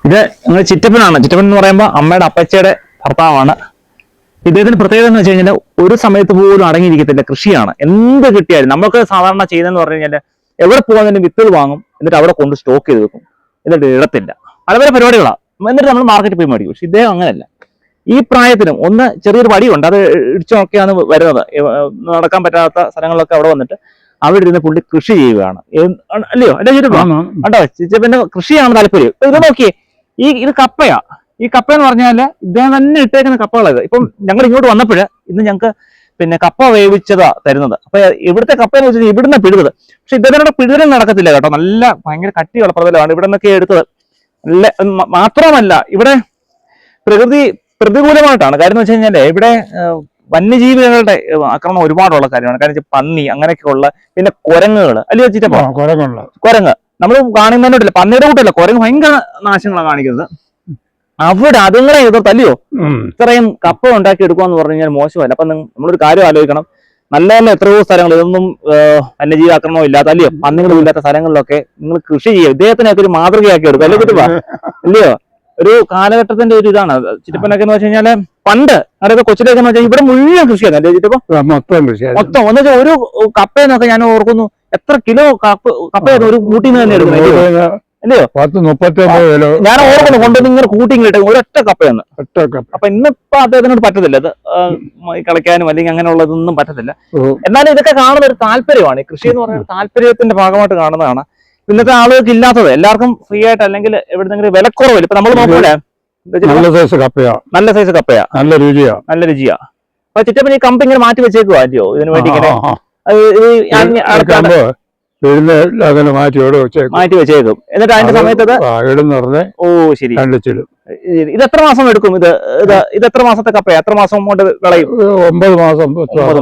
ഇത് നിങ്ങൾ ചിറ്റപ്പനാണ്. ചിറ്റപ്പൻ എന്ന് പറയുമ്പോൾ അമ്മയുടെ അപ്പച്ചയുടെ ഭർത്താവാണ്. ഇദ്ദേഹത്തിന് പ്രത്യേകത എന്ന് വെച്ച് കഴിഞ്ഞാൽ ഒരു സമയത്ത് പോലും അടങ്ങിയിരിക്കത്തില്ല. കൃഷിയാണ്. എന്ത് കിട്ടിയാലും നമുക്ക് സാധാരണ ചെയ്യുന്നതെന്ന് പറഞ്ഞു കഴിഞ്ഞാൽ എവിടെ പോകുന്നതിന് വിത്തുകൾ വാങ്ങും, എന്നിട്ട് അവിടെ കൊണ്ട് സ്റ്റോക്ക് ചെയ്ത് വെക്കും, എന്നിട്ട് ഇടത്തില്ല. പല പല പരിപാടികളാണ്. എന്നിട്ട് നമ്മൾ മാർക്കറ്റിൽ പോയി മേടിക്കും. പക്ഷെ ഇദ്ദേഹം അങ്ങനെയല്ല. ഈ പ്രായത്തിലും ഒന്ന് ചെറിയൊരു വടിയുണ്ട്, അത് ഇടിച്ചു നോക്കിയാണ് വരുന്നത്. നടക്കാൻ പറ്റാത്ത സ്ഥലങ്ങളിലൊക്കെ അവിടെ വന്നിട്ട് അവിടെ ഇരുന്ന് പുള്ളി കൃഷി ചെയ്യുകയാണ്. അല്ലയോ എന്റെ കണ്ടോ, ചിറ്റപ്പന്റെ കൃഷിയാണ് താല്പര്യം. ഇത് നോക്കിയേ, ഇത് കപ്പയാ. ഈ കപ്പ എന്ന് പറഞ്ഞാല് ഇദ്ദേഹം തന്നെ ഇട്ടേക്കുന്ന കപ്പകളായത്. ഇപ്പം ഞങ്ങൾ ഇങ്ങോട്ട് വന്നപ്പോഴ് ഇന്ന് ഞങ്ങൾക്ക് കപ്പ വേവിച്ചതാ തരുന്നത്. അപ്പൊ ഇവിടുത്തെ കപ്പ എന്ന് വെച്ചാൽ ഇവിടുന്ന് പിഴുതത്. പക്ഷെ ഇദ്ദേഹത്തിനോട് പിഴുതലും നടക്കത്തില്ല കേട്ടോ. നല്ല ഭയങ്കര കട്ടിയുള്ള പ്രതലമാണ് ഇവിടെ നിന്നൊക്കെ എടുത്തത്. നല്ല മാത്രമല്ല ഇവിടെ പ്രകൃതി പ്രതികൂലമായിട്ടാണ്. കാര്യം എന്ന് വെച്ച് കഴിഞ്ഞാല് ഇവിടെ വന്യജീവികളുടെ ആക്രമണം ഒരുപാടുള്ള കാര്യമാണ്. കാരണം പന്നി അങ്ങനെയൊക്കെയുള്ള, പിന്നെ കുരങ്ങുകൾ അല്ലയോ ചിറ്റപ്പ, കുരങ്ങ് നമ്മൾ കാണുന്നതിനോട്ടില്ല, പന്നിയുടെ കൂട്ടല്ല, കുരങ്ങ് ഭയങ്കര നാശങ്ങളാണ് കാണിക്കുന്നത്. അവിടെ അതുങ്ങളെ എതിർത്തല്ലയോ ഇത്രയും കപ്പ ഉണ്ടാക്കി എടുക്കുവാന്ന് പറഞ്ഞു കഴിഞ്ഞാൽ മോശമല്ല. അപ്പൊ നമ്മളൊരു കാര്യം ആലോചിക്കണം. നല്ല നല്ല എത്രയോ സ്ഥലങ്ങൾ ഇതൊന്നും വന്യജീവി ആക്രമണം ഇല്ലാത്ത, അല്ലയോ പന്നികളും ഇല്ലാത്ത സ്ഥലങ്ങളിലൊക്കെ നിങ്ങൾ കൃഷി ചെയ്യുക. ഇദ്ദേഹത്തിനൊക്കെ ഒരു മാതൃകയാക്കി എടുക്കും അല്ലേ ചിറ്റപ്പ, അല്ലയോ? ഒരു കാലഘട്ടത്തിന്റെ ഒരു ഇതാണ് ചിറ്റപ്പനൊക്കെ എന്ന് വെച്ച് കഴിഞ്ഞാല്. പണ്ട് അതായത് കൊച്ചിലേക്ക് എന്ന് വെച്ചാൽ ഇവിടെ മുഴുവൻ കൃഷിയാണ് അല്ലേ ചിറ്റപ്പ? മൊത്തം എന്ന് വെച്ചാൽ ഒരു കപ്പയെന്നൊക്കെ ഞാൻ ഓർക്കുന്നു എത്ര കിലോ കപ്പയായിരുന്നു ഒരു കൂട്ടിന്ന് തന്നെ എടുക്കുന്നത് അല്ലയോ? 10-39 കിലോ ഞാൻ ഓർക്കുന്നു കൊണ്ടുവന്ന് ഇങ്ങനെ കൂട്ടിങ്ങിട്ട് ഒരൊറ്റ കപ്പയെന്ന്. അപ്പൊ ഇന്നിപ്പോ അദ്ദേഹത്തിനോട് പറ്റത്തില്ല, അത് കളിക്കാനും അല്ലെങ്കിൽ അങ്ങനെയുള്ളതൊന്നും പറ്റത്തില്ല. എന്നാലും ഇതൊക്കെ കാണുന്ന ഒരു താല്പര്യമാണ്. കൃഷി എന്ന് പറയുന്ന താല്പര്യത്തിന്റെ ഭാഗമായിട്ട് കാണുന്നതാണ്. ഇന്നത്തെ ആളുകൾക്ക് ഇല്ലാത്തത്. എല്ലാവർക്കും ഫ്രീ ആയിട്ട് അല്ലെങ്കിൽ എവിടെന്നെങ്കിലും വിലക്കുറവില്ല. ഇപ്പൊ നമ്മൾ നോക്കൂലേ, നല്ല സൈസ് കപ്പയാ, നല്ല രുചിയാ. അപ്പൊ ചിറ്റപ്പൻ ഈ കമ്പ് ഇങ്ങനെ മാറ്റി വെച്ചേക്കുവാ അല്ലയോ ഇതിനു വേണ്ടി? ഇങ്ങനെ മാറ്റി വെച്ചേക്കും. എന്നിട്ട് അതിന്റെ സമയത്ത് ഓ ശരി, ഇത് എത്ര മാസം എടുക്കും? ഇത് എത്ര മാസത്തെ കപ്പയാ? എത്ര മാസം കൊണ്ട് വിളയും? 9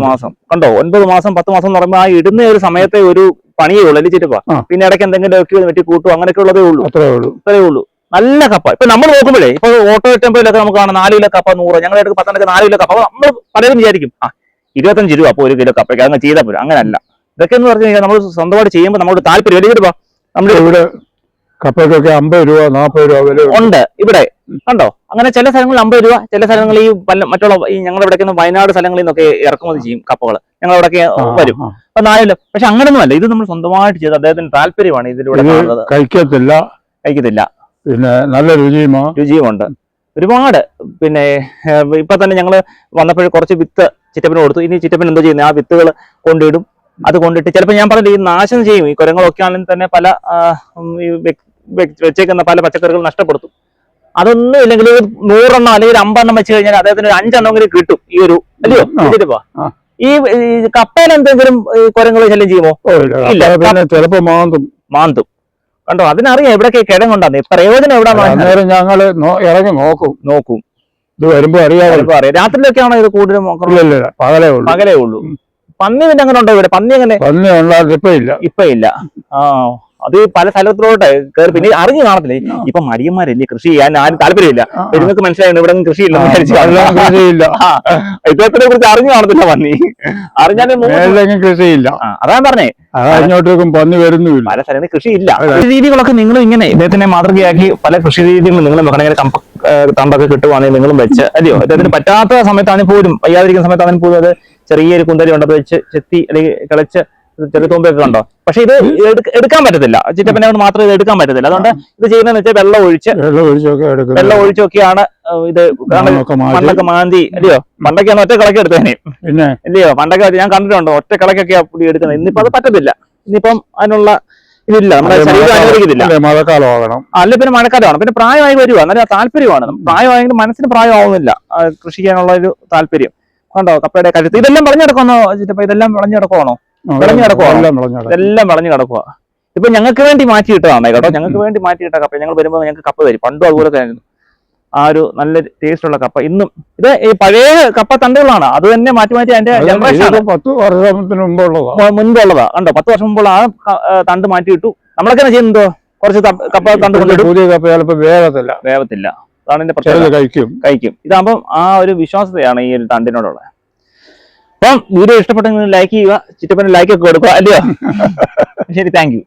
മാസം. കണ്ടോ, 9 മാസം 10 മാസം എന്ന് പറയുമ്പോൾ ആ ഇടുന്ന ഒരു സമയത്തെ ഒരു പണിയേ ഉള്ളൂ അല്ലേ ചിറ്റപ്പ? പിന്നെ ഇടയ്ക്ക് എന്തെങ്കിലും വെട്ടി കൂട്ടും അങ്ങനെയൊക്കെ ഉള്ളതേ ഉള്ളൂ. അത്രേ ഉള്ളൂ. നല്ല കപ്പ. ഇപ്പൊ നമ്മൾ നോക്കുമ്പോഴേ ഇപ്പൊ ഓട്ടോ ടെമ്പോയിലൊക്കെ നമുക്ക് കാണാം 4 കിലോ കപ്പ 100. ഞങ്ങളുടെ അടുത്ത് 10 4 കിലോ കപ്പ. നമ്മൾ പലരും വിചാരിക്കും 25 രൂപ അപ്പൊ 1 കിലോ കപ്പയ്ക്ക് അങ്ങ് ചെയ്താൽ പോലും. അങ്ങനല്ല. ഇതൊക്കെ എന്ന് പറഞ്ഞു കഴിഞ്ഞാൽ നമ്മൾ സ്വന്തമായിട്ട് ചെയ്യുമ്പോൾ നമ്മുടെ താല്പര്യം അല്ലേ ചിറ്റപ്പ? നമ്മുടെ ഇവിടെ കപ്പയ്ക്കൊക്കെ 50 രൂപ 40 രൂപ വില ഉണ്ട് ഇവിടെ. കണ്ടോ, അങ്ങനെ ചില സ്ഥലങ്ങളിൽ 50 രൂപ, ചില സ്ഥലങ്ങളിൽ ഈ മറ്റുള്ള ഈ ഞങ്ങളുടെ ഇവിടേക്ക് വയനാട് സ്ഥലങ്ങളിൽ നിന്നൊക്കെ ഇറക്കുമതി ചെയ്യും കപ്പകൾ. ഞങ്ങളവിടൊക്കെ വരും. അപ്പൊ 4 കിലോ. പക്ഷെ അങ്ങനൊന്നും അല്ല, ഇത് നമ്മൾ സ്വന്തമായിട്ട് ചെയ്ത് അദ്ദേഹത്തിന് താല്പര്യമാണ് ഇതിലൂടെ. കഴിക്കത്തില്ല, പിന്നെ നല്ല രുചിയുമുണ്ട് ഒരുപാട്. പിന്നെ ഇപ്പൊ തന്നെ ഞങ്ങള് വന്നപ്പോൾ കുറച്ച് വിത്ത് ചിറ്റപ്പന് കൊടുത്തു. ഇനി ചിറ്റപ്പൻ എന്തോ ചെയ്യുന്നത്, ആ വിത്തുകൾ കൊണ്ടിടും. അത് കൊണ്ടിട്ട് ചിലപ്പോൾ ഞാൻ പറഞ്ഞില്ല ഈ നാശം ചെയ്യും. ഈ കുരങ്ങളൊക്കെ ആണെങ്കിൽ തന്നെ പല വെച്ചേക്കുന്ന പല പച്ചക്കറികൾ നഷ്ടപ്പെടുത്തും. അതൊന്നും ഇല്ലെങ്കിൽ 100 എണ്ണം അല്ലെങ്കിൽ 50 എണ്ണം വെച്ച് കഴിഞ്ഞാൽ അദ്ദേഹത്തിന് 5 എണ്ണമെങ്കിലും കിട്ടും. ഈ ഒരു അല്ലയോ ചിറ്റപ്പ? ഈ കപ്പയിൽ എന്തെങ്കിലും കുരങ്ങൾ ശല്യം ചെയ്യുമോ? ഇല്ല, ചിലപ്പോ മാന്തും. കണ്ടോ, അതിനറിയാം എവിടെയൊക്കെ കിഴങ്ങുണ്ടാന്ന്. പ്രയോജനം എവിടെ ഞങ്ങള് ഇറങ്ങി നോക്കും. ഇത് വരുമ്പോ അറിയാം. രാത്രിയിലൊക്കെ ആണോ ഇത് കൂടുതലും? പകലേ ഉള്ളൂ. പന്നി പിന്നെ അങ്ങനെ ഉണ്ടോ ഇവിടെ? പന്നി അങ്ങനെ ഇപ്പൊ ഇല്ല. അത് പല സ്ഥലത്തോട്ട് കയറി പിന്നെ അറിഞ്ഞു കാണത്തില്ലേ. ഇപ്പൊ മടിയന്മാരല്ലേ കൃഷി ചെയ്യാൻ ആരും താല്പര്യമില്ല. നിങ്ങൾക്ക് മനസ്സിലായിരുന്നു ഇവിടെ കൃഷിയില്ല. ഇദ്ദേഹത്തിനെ കുറിച്ച് അറിഞ്ഞു കാണത്തില്ല പന്നി. അറിഞ്ഞാലും കൃഷിയില്ല. അതാണ് പറഞ്ഞേ, അങ്ങോട്ടേക്കും പന്നി വരുന്നില്ല. പല സ്ഥലങ്ങളിൽ കൃഷിയില്ല. രീതികളൊക്കെ നിങ്ങളും ഇങ്ങനെ ഇദ്ദേഹത്തിനെ മാതൃകയാക്കി പല കൃഷി രീതികളും നിങ്ങൾ വെക്കണമെങ്കിൽ തണ്ടൊക്കെ കിട്ടുവാണെങ്കിൽ നിങ്ങളും വെച്ച് അല്ലയോ? ഇദ്ദേഹത്തിന് പറ്റാത്ത സമയത്താണെങ്കിൽ പോലും, വയ്യാതിരിക്കുന്ന സമയത്താണെങ്കിൽ പോലും അത് ചെറിയൊരു കുന്തരി ഉണ്ടത് വെച്ച് ചെത്തി അല്ലെങ്കിൽ കിളച്ച് ചെറിയ തുമ്പയൊക്കെ കണ്ടോ. പക്ഷെ ഇത് എടുക്കാൻ പറ്റത്തില്ല. ചിറ്റപ്പനെ കൊണ്ട് മാത്രം ഇത് എടുക്കാൻ പറ്റത്തില്ല. അതുകൊണ്ട് ഇത് ചെയ്യുന്നതെന്ന് വെച്ചാൽ വെള്ളം ഒഴിച്ചൊക്കെയാണ് ഇത്. മണ്ണൊക്കെ മാന്തി അല്ലയോ? പണ്ടൊക്കെയാണ് ഒറ്റ കളക്കി എടുത്തേനെ അല്ലയോ? പണ്ടൊക്കെ ഞാൻ കണ്ടിട്ടുണ്ട് ഒറ്റ കളക്കൊക്കെയാ പുളി എടുക്കുന്നത്. ഇന്നിപ്പോ അത് പറ്റത്തില്ല. ഇന്നിപ്പം അതിനുള്ള ഇതില്ല, നമ്മുടെ ശരീരം അനുവദിക്കത്തില്ല. മഴക്കാലമാകണം. അല്ല പിന്നെ മഴക്കാലമാണ്. പിന്നെ പ്രായമായി വരുവാ, നല്ല താല്പര്യമാണ്. പ്രായമായെങ്കിൽ മനസ്സിന് പ്രായമാവുന്നില്ല കൃഷി ചെയ്യാനുള്ള ഒരു താല്പര്യം. കണ്ടോ കപ്പയുടെ കഴുത്ത് ഇതെല്ലാം വിളഞ്ഞു കിടക്കുന്നോ ചിറ്റപ്പ? ഇതെല്ലാം വിളഞ്ഞു കിടക്കുവാണോ? ഇതെല്ലാം വിളഞ്ഞു കിടക്കുക. ഇപ്പൊ ഞങ്ങൾക്ക് വേണ്ടി മാറ്റിയിട്ടതാണ് കേട്ടോ. ഞങ്ങൾക്ക് വേണ്ടി മാറ്റിയിട്ട കപ്പ. ഞങ്ങൾ വരുമ്പോൾ ഞങ്ങൾക്ക് കപ്പ തരും. പണ്ടും അതുപോലെ ആയിരുന്നു. ആ ഒരു നല്ല ടേസ്റ്റ് ഉള്ള കപ്പ. ഇന്നും ഇത് ഈ പഴയ കപ്പ തണ്ടുകളാണ്. അത് തന്നെ മാറ്റി അതിന്റെ ജനറേഷൻ 10 വർഷത്തിന് മുൻപുള്ളതാ. കണ്ടോ, 10 വർഷം മുമ്പുള്ള ആ തണ്ട് മാറ്റിയിട്ടു. നമ്മളൊക്കെ ചെയ്യുന്നതോ കുറച്ച് കപ്പ തണ്ട് കൊണ്ടിട്ട് പുതിയ കപ്പ ചിലപ്പോൾ വേവത്തില്ല. അതാണ് എന്റെ പ്രശ്നം. കഴിക്കും. ഇതാകുമ്പോൾ ആ ഒരു വിശ്വാസതയാണ് ഈ ഒരു തണ്ടിനോടുള്ള. അപ്പം വീഡിയോ ഇഷ്ടപ്പെട്ടെങ്കിൽ ലൈക്ക് ചെയ്യുക. ചിറ്റപ്പന് ലൈക്ക് ഒക്കെ കൊടുക്കുക അല്ലയോ? ശരി, താങ്ക് യു.